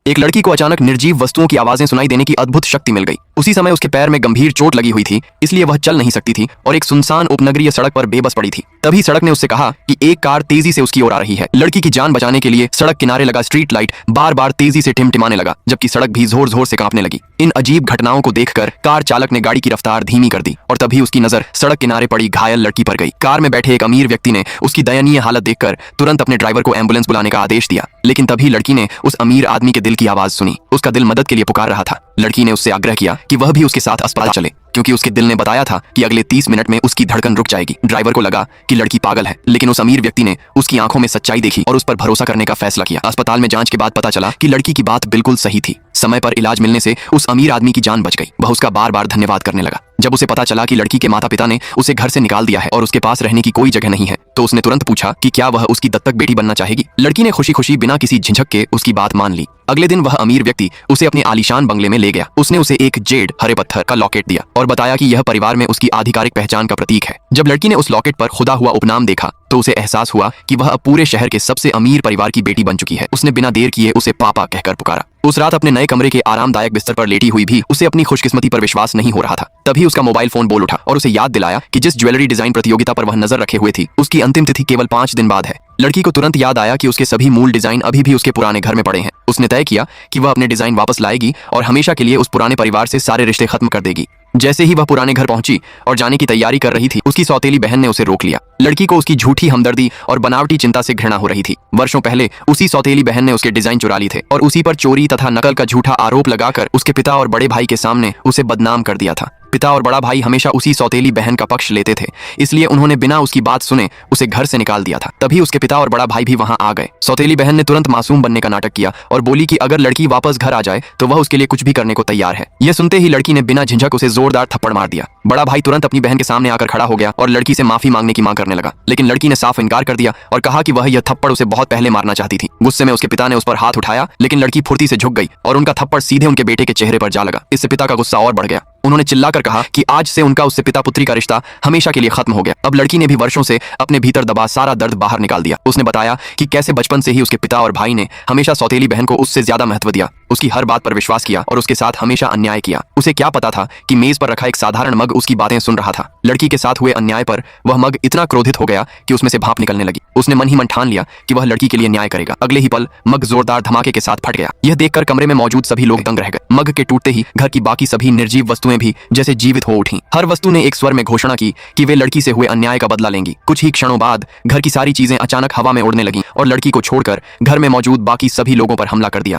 एक लड़की को अचानक निर्जीव वस्तुओं की आवाजें सुनाई देने की अद्भुत शक्ति मिल गई। उसी समय उसके पैर में गंभीर चोट लगी हुई थी, इसलिए वह चल नहीं सकती थी और एक सुनसान उपनगरीय सड़क पर बेबस पड़ी थी। तभी सड़क ने उससे कहा कि एक कार तेजी से उसकी ओर आ रही है। लड़की की जान बचाने के लिए सड़क किनारे लगा स्ट्रीट लाइट बार बार तेजी से टिमटिमाने लगा, जबकि सड़क भी जोर जोर से कांपने लगी। इन अजीब घटनाओं को देखकर कार चालक ने गाड़ी की रफ्तार धीमी कर दी और तभी उसकी नजर सड़क किनारे पड़ी घायल लड़की पर गई। कार में बैठे एक अमीर व्यक्ति ने उसकी दयनीय हालत देखकर तुरंत अपने ड्राइवर को एम्बुलेंस बुलाने का आदेश दिया, लेकिन तभी लड़की ने उस अमीर आदमी के दिल की आवाज सुनी। उसका दिल मदद के लिए पुकार रहा था। लड़की ने उससे आग्रह किया कि वह भी उसके साथ अस्पताल चले, क्योंकि उसके दिल ने बताया था कि अगले 30 मिनट में उसकी धड़कन रुक जाएगी। ड्राइवर को लगा कि लड़की पागल है, लेकिन उस अमीर व्यक्ति ने उसकी आंखों में सच्चाई देखी और उस पर भरोसा करने का फैसला किया। अस्पताल में जांच के बाद पता चला कि लड़की की बात बिल्कुल सही थी। समय पर इलाज मिलने से उस अमीर आदमी की जान बच गई। वह उसका बार बार धन्यवाद करने लगा। जब उसे पता चला कि लड़की के माता पिता ने उसे घर से निकाल दिया है और उसके पास रहने की कोई जगह नहीं है, तो उसने तुरंत पूछा कि क्या वह उसकी दत्तक बेटी बनना चाहेगी। लड़की ने खुशी खुशी बिना किसी झिझक के उसकी बात मान ली। अगले दिन वह अमीर व्यक्ति उसे अपने आलीशान बंगले में ले गया। उसने उसे एक जेड हरे पत्थर का लॉकेट दिया और बताया कि यह परिवार में उसकी आधिकारिक पहचान का प्रतीक है। जब लड़की ने उस लॉकेट पर खुदा हुआ उपनाम देखा तो उसे एहसास हुआ कि वह अब पूरे शहर के सबसे अमीर परिवार की बेटी बन चुकी है। उसने बिना देर किए उसे पापा कहकर पुकारा। उस रात अपने नए कमरे के आरामदायक बिस्तर पर लेटी हुई भी उसे अपनी खुशकिस्मती पर विश्वास नहीं हो रहा था। तभी उसका मोबाइल फोन बोल उठा और उसे याद दिलाया कि जिस ज्वेलरी डिजाइन प्रतियोगिता पर वह नजर रखे हुए थी, उसकी अंतिम तिथि केवल 5 दिन बाद है। लड़की को तुरंत याद आया कि उसके सभी मूल डिजाइन अभी भी उसके पुराने घर में पड़े हैं। उसने तय किया कि वह अपने डिजाइन वापस लाएगी और हमेशा के लिए उस पुराने परिवार से सारे रिश्ते खत्म कर देगी। जैसे ही वह पुराने घर पहुंची और जाने की तैयारी कर रही थी, उसकी सौतेली बहन ने उसे रोक लिया। लड़की को उसकी झूठी हमदर्दी और बनावटी चिंता से घृणा हो रही थी। वर्षों पहले उसी सौतेली बहन ने उसके डिजाइन चुरा लिए थे और उसी पर चोरी तथा नकल का झूठा आरोप लगाकर उसके पिता और बड़े भाई के सामने उसे बदनाम कर दिया था। पिता और बड़ा भाई हमेशा उसी सौतेली बहन का पक्ष लेते थे, इसलिए उन्होंने बिना उसकी बात सुने उसे घर से निकाल दिया था। तभी उसके पिता और बड़ा भाई भी वहां आ गए। सौतेली बहन ने तुरंत मासूम बनने का नाटक किया और बोली कि अगर लड़की वापस घर आ जाए तो वह उसके लिए कुछ भी करने को तैयार है। यह सुनते ही लड़की ने बिना झिझक उसे जोरदार थप्पड़ मार दिया। बड़ा भाई तुरंत अपनी बहन के सामने आकर खड़ा हो गया और लड़की से माफी मांगने की मांग करने लगा, लेकिन लड़की ने साफ इनकार कर दिया और कहा कि वह यह थप्पड़ उसे बहुत पहले मारना चाहती थी। गुस्से में उसके पिता ने उस पर हाथ उठाया, लेकिन लड़की फुर्ती से झुक गई और उनका थप्पड़ सीधे उनके बेटे के चेहरे पर जा लगा। इससे पिता का गुस्सा और बढ़ गया। उन्होंने चिल्लाकर कहा कि आज से उनका उससे पिता पुत्री का रिश्ता हमेशा के लिए खत्म हो गया। अब लड़की ने भी वर्षों से अपने भीतर दबा सारा दर्द बाहर निकाल दिया। उसने बताया कि कैसे बचपन से ही उसके पिता और भाई ने हमेशा सौतेली बहन को उससे ज्यादा महत्व दिया, उसकी हर बात पर विश्वास किया और उसके साथ हमेशा अन्याय किया। उसे क्या पता था कि मेज पर रखा एक साधारण मग उसकी बातें सुन रहा था। लड़की के साथ हुए अन्याय पर वह मग इतना क्रोधित हो गया कि उसमें से भाप निकलने लगी। उसने मन ही मन ठान लिया कि वह लड़की के लिए न्याय करेगा। अगले ही पल मग जोरदार धमाके के साथ फट गया। यह देखकर कमरे में मौजूद सभी लोग दंग रह गए। मग के टूटते ही घर की बाकी सभी निर्जीव वस्तुएं भी जैसे जीवित हो उठी। हर वस्तु ने एक स्वर में घोषणा की कि वे लड़की से हुए अन्याय का बदला लेंगी। कुछ ही क्षणों बाद घर की सारी चीजें अचानक हवा में उड़ने लगीं और लड़की को छोड़कर घर में मौजूद बाकी सभी लोगों पर हमला कर दिया।